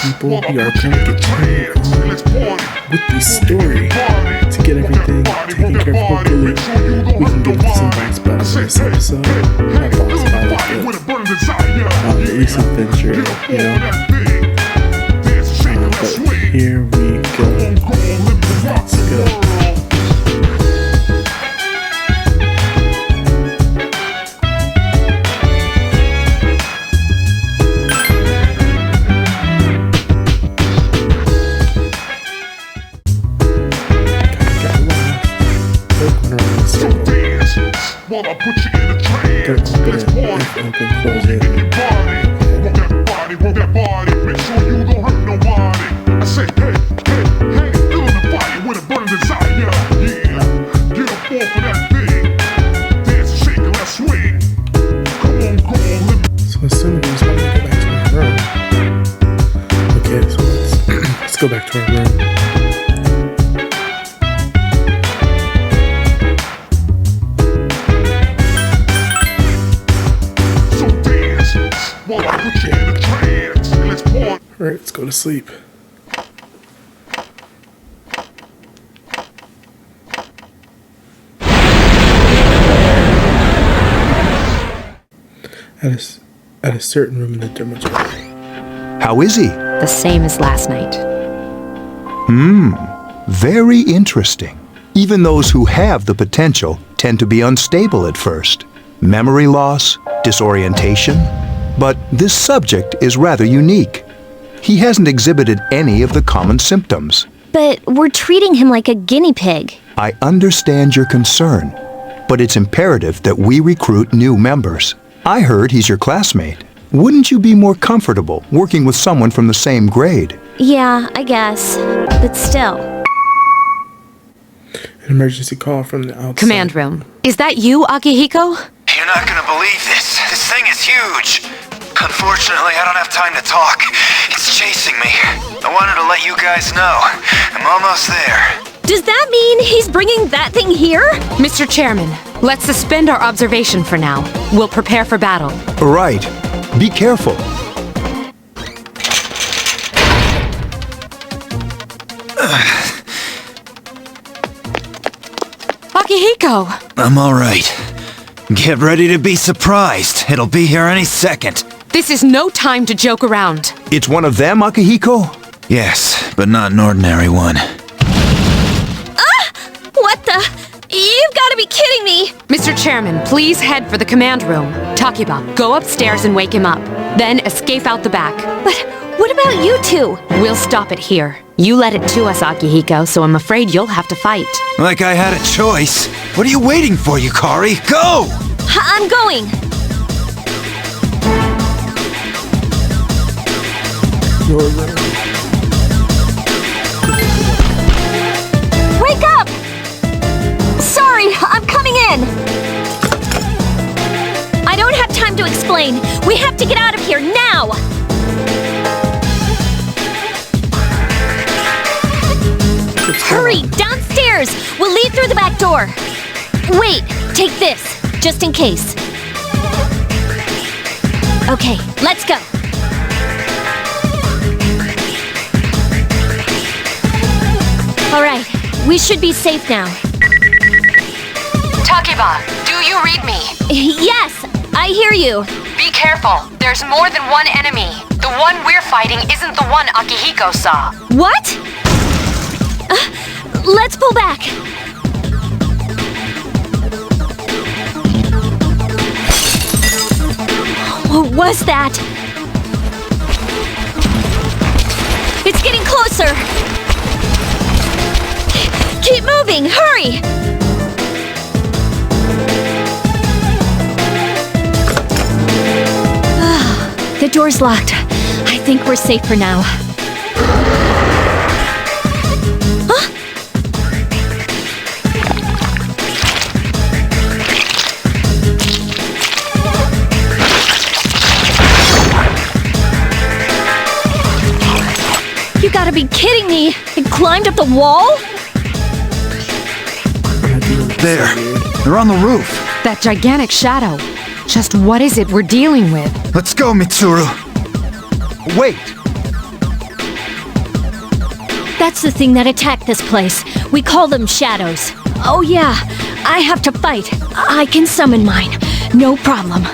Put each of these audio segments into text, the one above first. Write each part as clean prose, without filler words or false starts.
people, we are going to get turned on with the story to get everything taken care of. Hopefully, we can get some nice battles in this episode. Not boss battle, but at least adventure, you know. But here we go. Let's go. While I put you in a trance, let's party. Close it. Rock that body, make sure you don't hurt nobody. I say, hey, feeling the fire with a burning desire. Yeah, get up off of that thing. Dance and shake and let's swing. Come on, So assuming he's going to go back to our room. Okay, so let's go back to our room. Alright, let's go to sleep. At a certain room in the dormitory. How is he? The same as last night. Very interesting. Even those who have the potential tend to be unstable at first. Memory loss, disorientation. But this subject is rather unique. He hasn't exhibited any of the common symptoms. But we're treating him like a guinea pig. I understand your concern, but it's imperative that we recruit new members. I heard he's your classmate. Wouldn't you be more comfortable working with someone from the same grade? Yeah, I guess. But still. An emergency call from the outside. Command room. Is that you, Akihiko? You're not gonna believe this. This thing is huge. Unfortunately, I don't have time to talk. It's chasing me. I wanted to let you guys know. I'm almost there. Does that mean he's bringing that thing here? Mr. Chairman, let's suspend our observation for now. We'll prepare for battle. Right. Be careful. Akihiko! I'm alright. Get ready to be surprised. It'll be here any second. This is no time to joke around. It's one of them, Akihiko? Yes, but not an ordinary one. What the? You've got to be kidding me! Mr. Chairman, please head for the command room. Takiba, go upstairs and wake him up. Then escape out the back. But what about you two? We'll stop it here. You led it to us, Akihiko, so I'm afraid you'll have to fight. Like I had a choice. What are you waiting for, Yukari? Go! I'm going! Wake up! Sorry, I'm coming in! I don't have time to explain. We have to get out of here now! Hurry, downstairs! We'll leave through the back door. Wait, take this, just in case. Okay, let's go. All right, we should be safe now. Takiba, do you read me? Yes, I hear you. Be careful. There's more than one enemy. The one we're fighting isn't the one Akihiko saw. What? Let's pull back. What was that? It's getting closer. Keep moving, hurry! The door's locked. I think we're safe for now. You gotta be kidding me! It climbed up the wall? There. They're on the roof. That gigantic shadow. Just what is it we're dealing with? Let's go, Mitsuru. Wait! That's the thing that attacked this place. We call them shadows. Oh yeah, I have to fight. I can summon mine. No problem.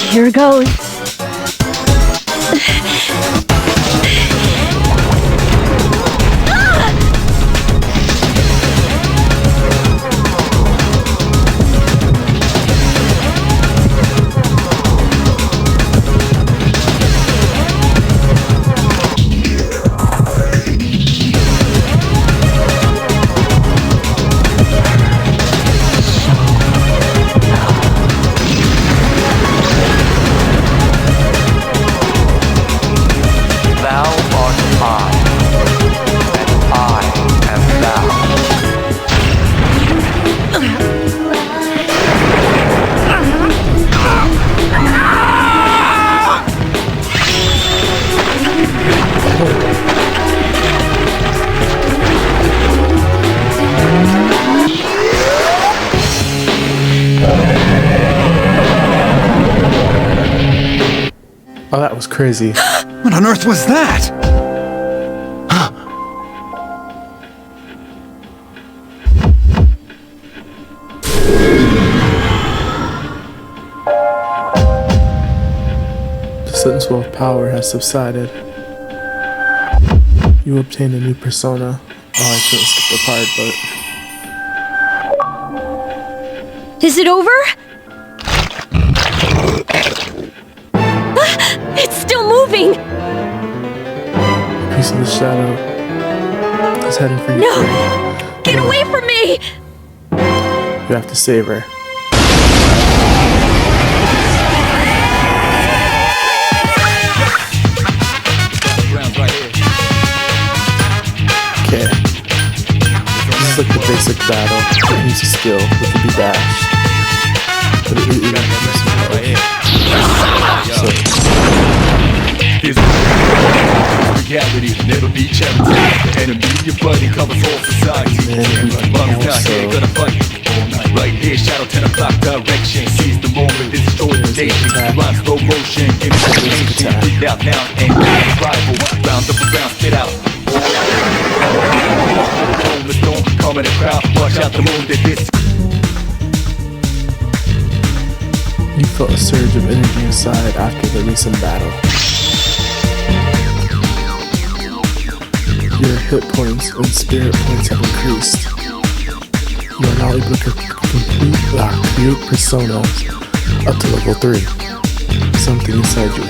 Here goes. Oh, that was crazy. What on earth was that? The sensual power has subsided. You obtained a new persona. Oh, I shouldn't skip the part, but... Is it over? It's still moving! A piece of the shadow is heading for you. No! Get away from me! You have to save her. Okay. This is like the basic battle. It needs a skill. It can be dashed. But it needs some power. So. Reality, never be charity. Enemy, your buddy covers all society. Mom's not here, gonna fight. Right here, shadow 10 o'clock direction. Seize the moment, destroy the nation. Run slow motion, information. Breathe out now and rival. Round up around, spit out. The storm, calm in the crowd. Watch out the moon that this. You felt a surge of energy inside after the recent battle. Your hit points and spirit points have increased. You are now able to create personas up to level 3. Something inside you.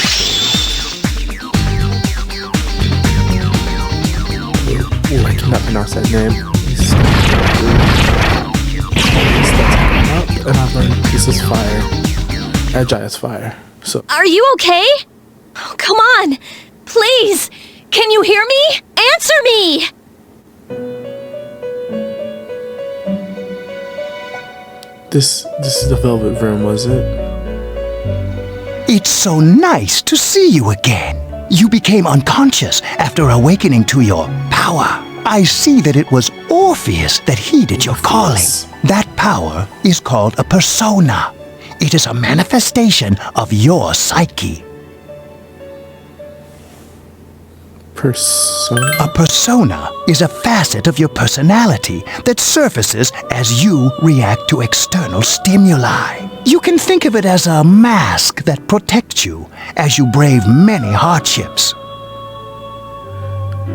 Oh, I cannot pronounce that name. And I've learned this is fire. Agile is fire. So Are you okay? Oh, come on! Please! Can you hear me? Answer me! this is the Velvet Room, was it? It's so nice to see you again. You became unconscious after awakening to your power. I see that it was Orpheus that heeded your calling. That power is called a persona. It is a manifestation of your psyche. Persona? A persona is a facet of your personality that surfaces as you react to external stimuli. You can think of it as a mask that protects you as you brave many hardships.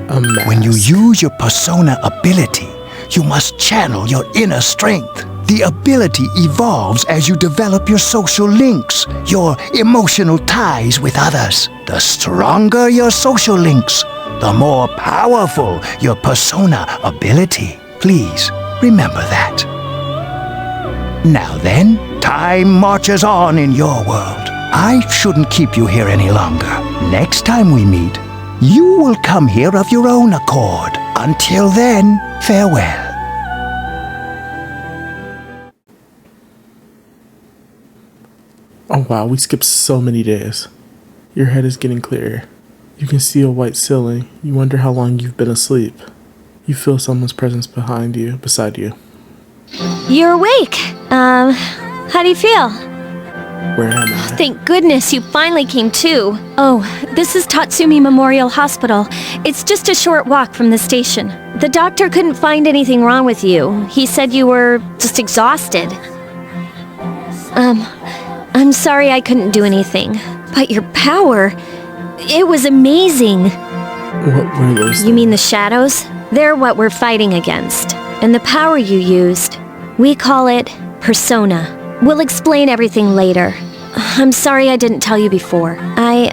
A mask. When you use your persona ability, you must channel your inner strength. The ability evolves as you develop your social links, your emotional ties with others. The stronger your social links, the more powerful your persona ability. Please remember that. Now then, time marches on in your world. I shouldn't keep you here any longer. Next time we meet, you will come here of your own accord. Until then, farewell. Oh wow, we skipped so many days. Your head is getting clearer. You can see a white ceiling. You wonder how long you've been asleep. You feel someone's presence beside you. You're awake. How do you feel? Where am I? Thank goodness you finally came to. Oh, this is Tatsumi Memorial Hospital. It's just a short walk from the station. The doctor couldn't find anything wrong with you. He said you were just exhausted. I'm sorry I couldn't do anything. But your power, it was amazing. What were those? You mean the shadows? They're what we're fighting against. And the power you used, we call it Persona. We'll explain everything later. I'm sorry I didn't tell you before. I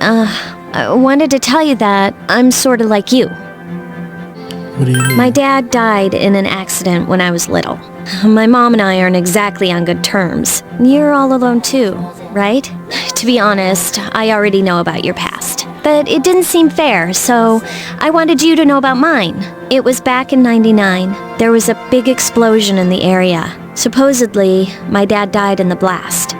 wanted to tell you that I'm sort of like you. What do you mean? My dad died in an accident when I was little. My mom and I aren't exactly on good terms. You're all alone too, right? To be honest, I already know about your past. But it didn't seem fair, so I wanted you to know about mine. It was back in '99. There was a big explosion in the area. Supposedly, my dad died in the blast.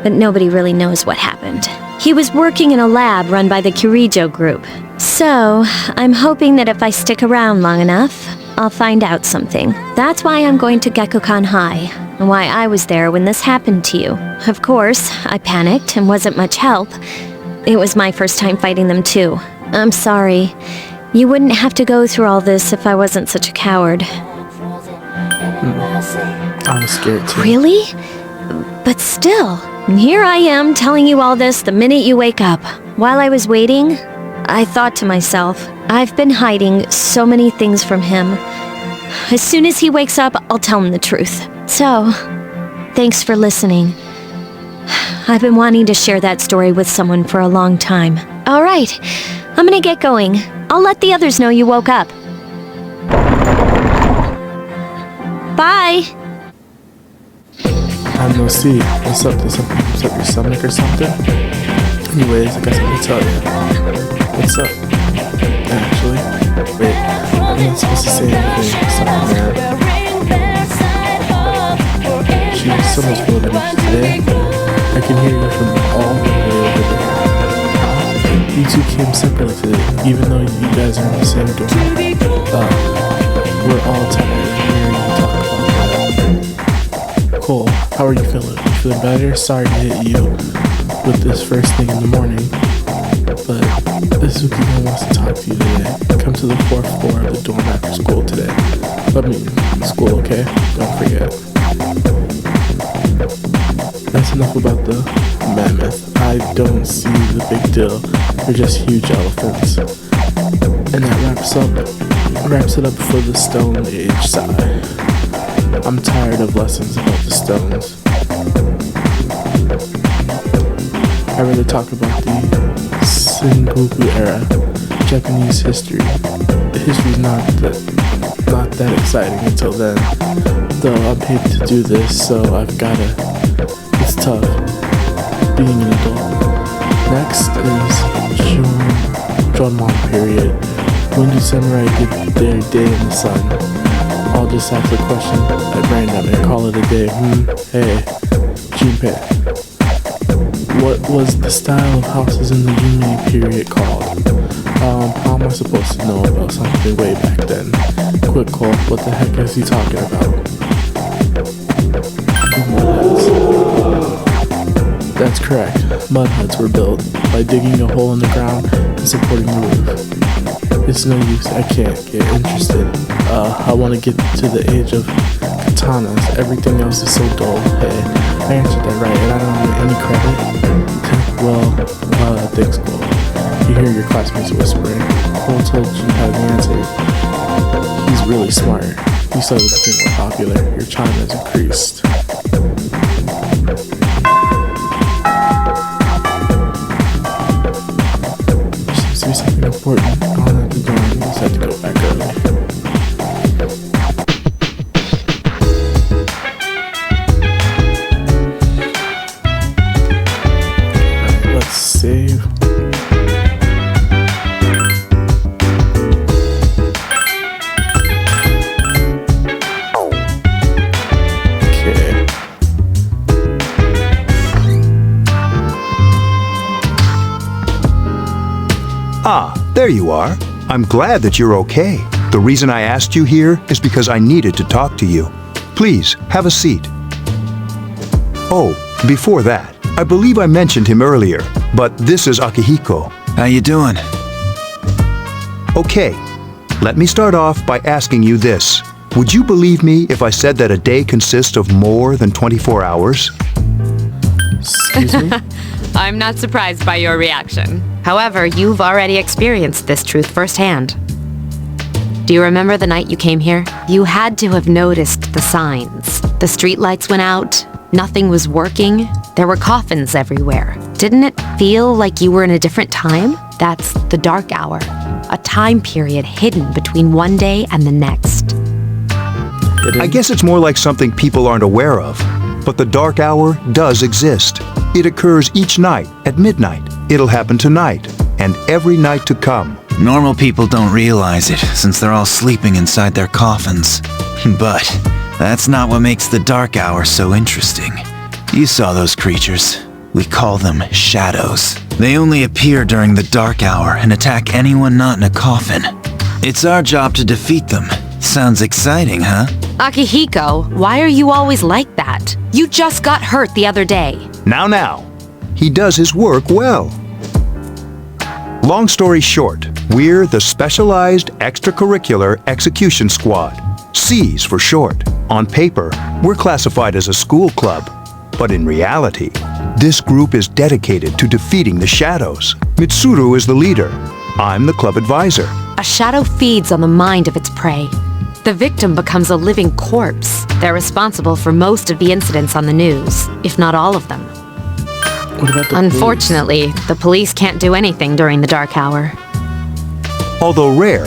But nobody really knows what happened. He was working in a lab run by the Kirijo group. So, I'm hoping that if I stick around long enough, I'll find out something. That's why I'm going to Gekukan High, and why I was there when this happened to you. Of course, I panicked and wasn't much help. It was my first time fighting them too. I'm sorry. You wouldn't have to go through all this if I wasn't such a coward. I was scared too. Really? But still, here I am telling you all this the minute you wake up. While I was waiting, I thought to myself, I've been hiding so many things from him. As soon as he wakes up, I'll tell him the truth. So, thanks for listening. I've been wanting to share that story with someone for a long time. All right, I'm gonna get going. I'll let the others know you woke up. Bye! I'm no see. What's up? There's something up your stomach or something? Anyways, I got something to tell you. What's up? Actually, wait, I'm not supposed to say anything. Something there. Geez, someone's blowing me today. I can hear you from all the way over there. You two came separately today, even though you guys are in the same dorm. We're all tired of hearing you talk about that. Cole, how are you feeling? You feeling better? Sorry to hit you with this first thing in the morning, but this Zuki wants to talk to you today. Come to the 4th floor of the dorm after school today. School, okay? Don't forget. That's enough about the mammoth. I don't see the big deal. They're just huge elephants. And that wraps it up for the Stone Age side. I'm tired of lessons about the stones. I'd rather talk about the Sengoku era, Japanese history. The history's not that exciting until then. Though I'm paid to do this, so I've gotta. It's tough being an adult. Next is Jonmon period. When do samurai get their day in the sun? I'll just ask a question at random and call it a day. Hey, Junpei. What was the style of houses in the Yumi period called? How am I supposed to know about something way back then? Quick, Cole, what the heck is he talking about? That's correct. Mud huts were built by digging a hole in the ground and supporting the roof. It's no use, I can't get interested. I want to get to the age of katanas. Everything else is so dull. Hey, I answered that right and I don't get any credit. Well, thanks, Cole. You hear your classmates whispering. Cole told you how the answer. He's really smart. You said it became more popular. Your charm has increased. There seems to be something important on at the door. I just had to go back early. Alright, let's save. Ah, there you are. I'm glad that you're okay. The reason I asked you here is because I needed to talk to you. Please, have a seat. Oh, before that, I believe I mentioned him earlier, but this is Akihiko. How you doing? Okay, let me start off by asking you this. Would you believe me if I said that a day consists of more than 24 hours? Excuse me? I'm not surprised by your reaction. However, you've already experienced this truth firsthand. Do you remember the night you came here? You had to have noticed the signs. The streetlights went out, nothing was working, there were coffins everywhere. Didn't it feel like you were in a different time? That's the dark hour, a time period hidden between one day and the next. I guess it's more like something people aren't aware of. But the dark hour does exist. It occurs each night at midnight. It'll happen tonight and every night to come. Normal people don't realize it since they're all sleeping inside their coffins. But that's not what makes the dark hour so interesting. You saw those creatures. We call them shadows. They only appear during the dark hour and attack anyone not in a coffin. It's our job to defeat them. Sounds exciting, huh? Akihiko, why are you always like that? You just got hurt the other day. Now. He does his work well. Long story short, we're the Specialized Extracurricular Execution Squad. C's for short. On paper, we're classified as a school club. But in reality, this group is dedicated to defeating the shadows. Mitsuru is the leader. I'm the club advisor. A shadow feeds on the mind of its prey. The victim becomes a living corpse. They're responsible for most of the incidents on the news, if not all of them. What about the Unfortunately, the police can't do anything during the dark hour. Although rare,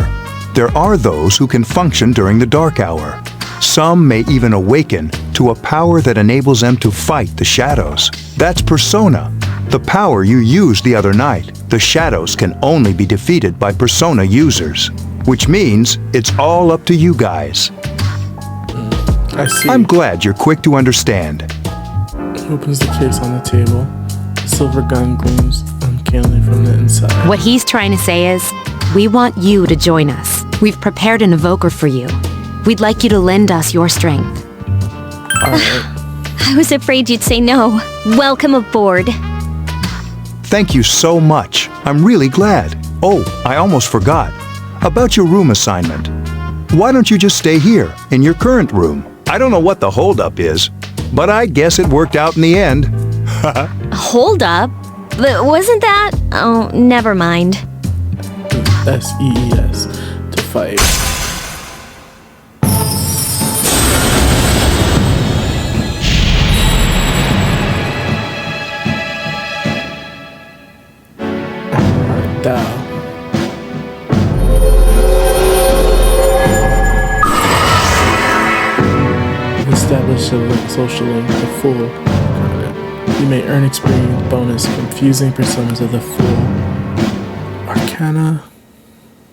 there are those who can function during the dark hour. Some may even awaken to a power that enables them to fight the shadows. That's Persona, the power you used the other night. The shadows can only be defeated by Persona users, which means it's all up to you guys. I see. I'm glad you're quick to understand. He opens the case on the table. The silver gun gleams uncannily from the inside. What he's trying to say is, we want you to join us. We've prepared an evoker for you. We'd like you to lend us your strength. Alright. I was afraid you'd say no. Welcome aboard. Thank you so much. I'm really glad. Oh, I almost forgot. About your room assignment. Why don't you just stay here, in your current room? I don't know what the holdup is, but I guess it worked out in the end. Hold up. But wasn't that? Oh, never mind. SEES to fight. Alright, Dow. Establish a social link, the Fool. You may earn experience bonus from fusing personas of the Fool. Arcana.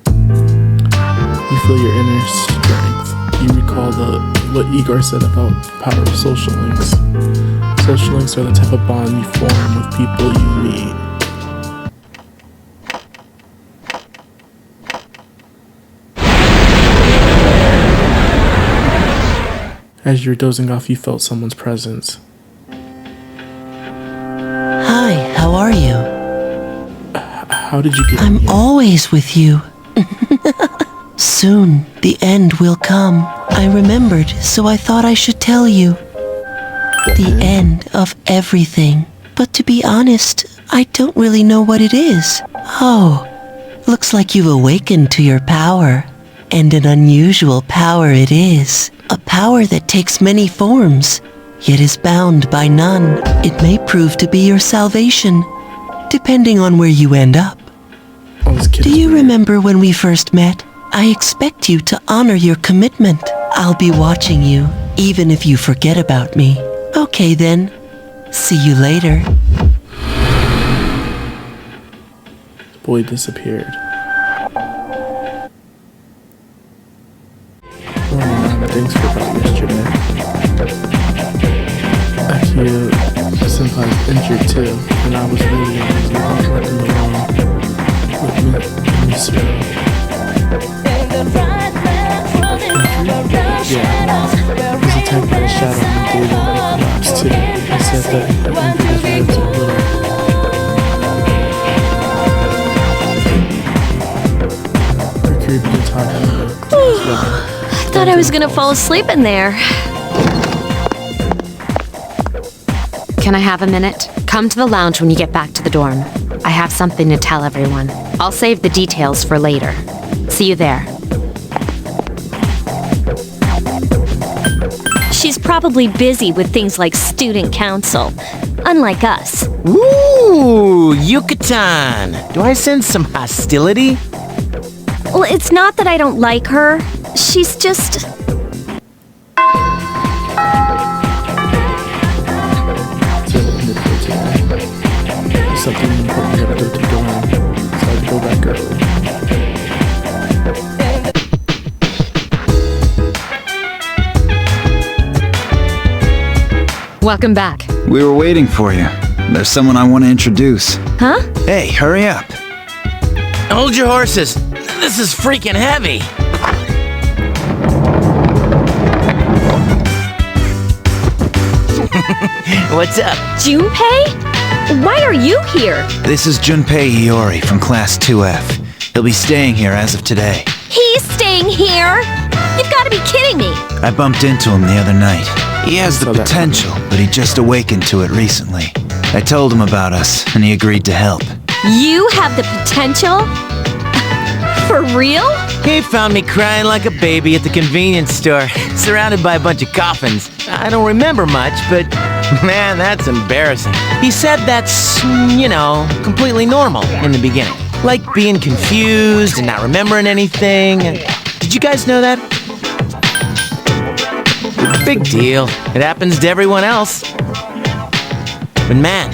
You feel your inner strength. You recall what Igor said about the power of social links. Social links are the type of bond you form with people you meet. As you were dozing off, you felt someone's presence. Hi, how are you? How did you get in I'm here? always with you. Soon, the end will come. I remembered, so I thought I should tell you. The end of everything. But to be honest, I don't really know what it is. Oh, looks like you've awakened to your power. And an unusual power it is. A power that takes many forms, yet is bound by none. It may prove to be your salvation, depending on where you end up. Oh, this kid Do is you weird. remember when we first met? I expect you to honor your commitment. I'll be watching you, even if you forget about me. Okay then. See you later. Boy disappeared. Oh man, thanks for coming yesterday. Akio Senpai's injured too, and I was really working along with Misuru. Yeah, he was attacked by a shadow and gave him a collapse too. He said that I think his ribs are thought I was gonna fall asleep in there. Can I have a minute? Come to the lounge when you get back to the dorm. I have something to tell everyone. I'll save the details for later. See you there. She's probably busy with things like student council, unlike us. Ooh, Yucatan! Do I sense some hostility? Well, it's not that I don't like her. She's just... Something important that I go to go on, so I had to go back early. Welcome back. We were waiting for you. There's someone I want to introduce. Huh? Hey, hurry up. Hold your horses. This is freaking heavy. What's up? Junpei? Why are you here? This is Junpei Iori from Class 2F. He'll be staying here as of today. He's staying here? You've got to be kidding me. I bumped into him the other night. He has the potential, but he just awakened to it recently. I told him about us, and he agreed to help. You have the potential? For real? He found me crying like a baby at the convenience store, surrounded by a bunch of coffins. I don't remember much, but man, that's embarrassing. He said that's, completely normal in the beginning. Like being confused and not remembering anything. Did you guys know that? Big deal. It happens to everyone else. But man,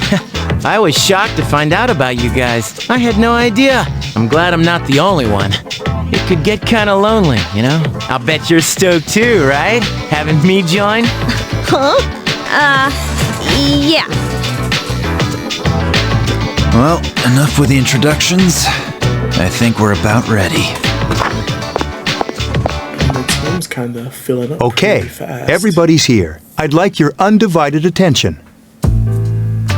I was shocked to find out about you guys. I had no idea. I'm glad I'm not the only one. It could get kind of lonely, I'll bet you're stoked too, right? Having me join? Huh? Yeah. Well, enough with the introductions. I think we're about ready. My team's kind of filling up Okay, pretty fast. everybody's here. I'd like your undivided attention.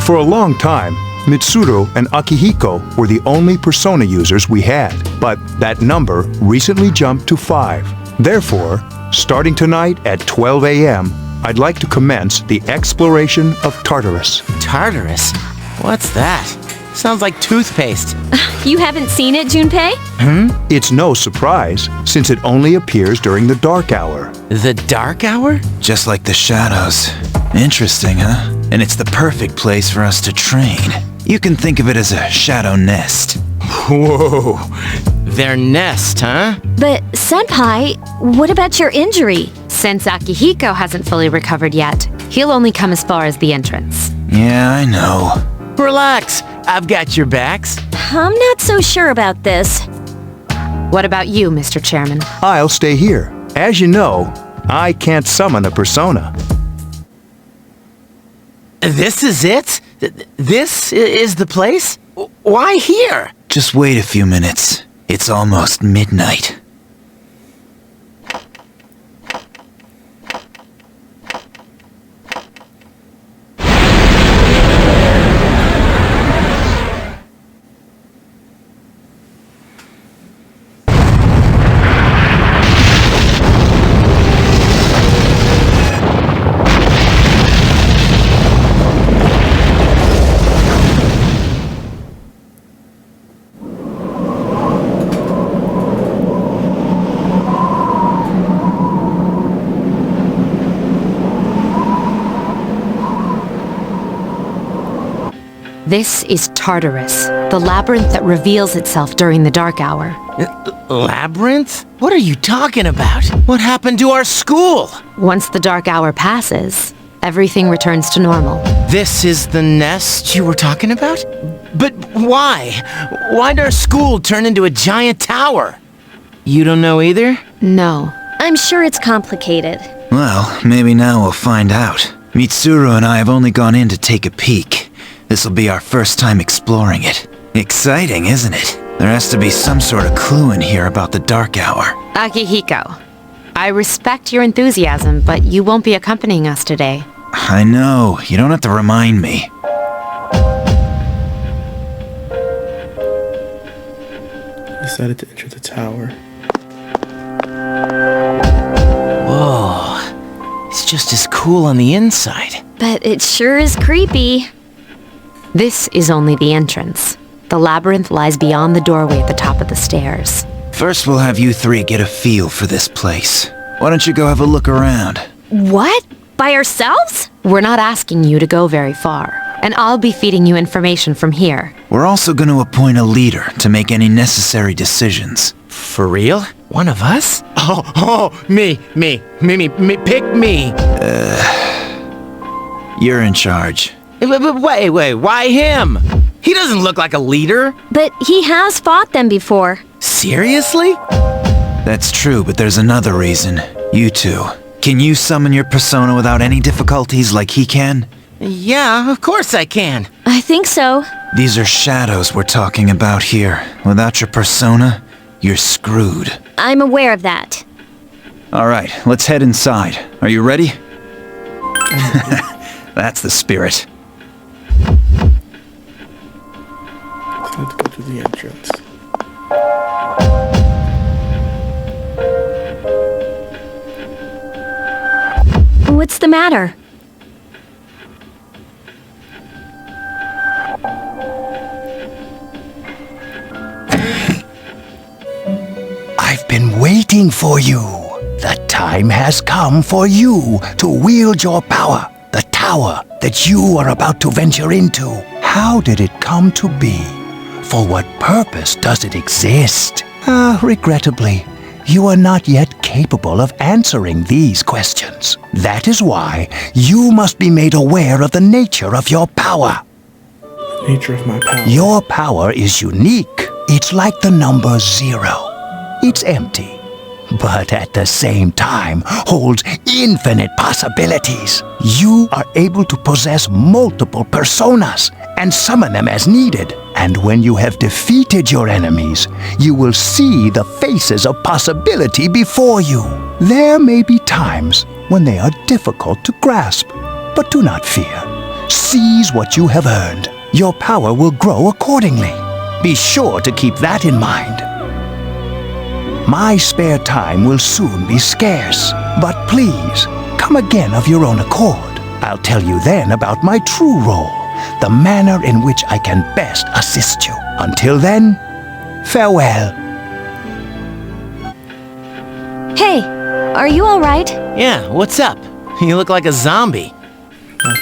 For a long time, Mitsuru and Akihiko were the only persona users we had, but that number recently jumped to 5. Therefore, starting tonight at 12 a.m., I'd like to commence the exploration of Tartarus. Tartarus? What's that? Sounds like toothpaste. You haven't seen it, Junpei? It's no surprise, since it only appears during the dark hour. The dark hour? Just like the shadows. Interesting, huh? And it's the perfect place for us to train. You can think of it as a shadow nest. Whoa. Their nest, huh? But, Senpai, what about your injury? Since Akihiko hasn't fully recovered yet, he'll only come as far as the entrance. Yeah, I know. Relax. I've got your backs. I'm not so sure about this. What about you, Mr. Chairman? I'll stay here. As you know, I can't summon a persona. This is it? This is the place? Why here? Just wait a few minutes. It's almost midnight. This is Tartarus, the labyrinth that reveals itself during the dark hour. Labyrinth? What are you talking about? What happened to our school? Once the dark hour passes, everything returns to normal. This is the nest you were talking about? But why? Why'd our school turn into a giant tower? You don't know either? No. I'm sure it's complicated. Well, maybe now we'll find out. Mitsuru and I have only gone in to take a peek. This'll be our first time exploring it. Exciting, isn't it? There has to be some sort of clue in here about the dark hour. Akihiko, I respect your enthusiasm, but you won't be accompanying us today. I know, you don't have to remind me. Decided to enter the tower. just as cool on the inside. But it sure is creepy. This is only the entrance. The labyrinth lies beyond the doorway at the top of the stairs. First, we'll have you three get a feel for this place. Why don't you go have a look around? What? By ourselves? We're not asking you to go very far, and I'll be feeding you information from here. We're also going to appoint a leader to make any necessary decisions. For real? One of us? Oh, me, pick me. You're in charge. Wait, why him? He doesn't look like a leader. But he has fought them before. Seriously? That's true, but there's another reason. You two. Can you summon your persona without any difficulties like he can? Yeah, of course I can. I think so. These are shadows we're talking about here. Without your persona, you're screwed. I'm aware of that. Alright, let's head inside. Are you ready? That's the spirit. I have to go through the entrance. What's the matter? I've been waiting for you. The time has come for you to wield your power. The tower that you are about to venture into. How did it come to be? For what purpose does it exist? Regrettably, you are not yet capable of answering these questions. That is why you must be made aware of the nature of your power. Nature of my power. Your power is unique. It's like the number 0. It's empty, but at the same time holds infinite possibilities. You are able to possess multiple personas and summon them as needed. And when you have defeated your enemies, you will see the faces of possibility before you. There may be times when they are difficult to grasp, but do not fear. Seize what you have earned. Your power will grow accordingly. Be sure to keep that in mind. My spare time will soon be scarce, but please, come again of your own accord. I'll tell you then about my true role, the manner in which I can best assist you. Until then, farewell. Hey, are you alright? Yeah, what's up? You look like a zombie.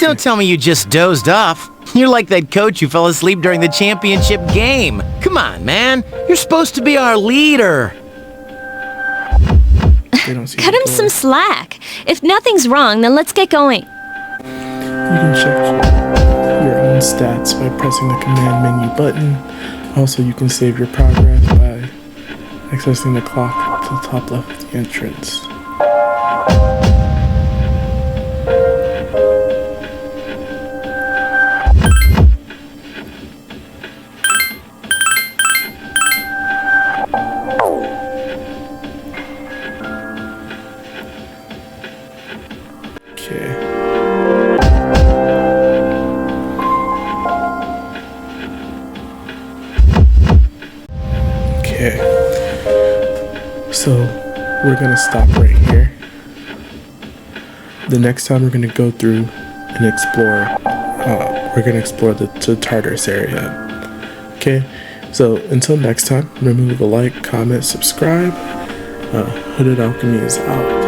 Don't tell me you just dozed off. You're like that coach who fell asleep during the championship game. Come on, man. You're supposed to be our leader. Cut him some slack. If nothing's wrong, then let's get going. You can check your own stats by pressing the command menu button. Also, you can save your progress by accessing the clock to the top left of the entrance. So we're gonna stop right here. The next time we're gonna go through and explore. We're gonna explore the Tartarus area. Okay. So until next time, remember to like, comment, subscribe. Hooded Alchemy is out.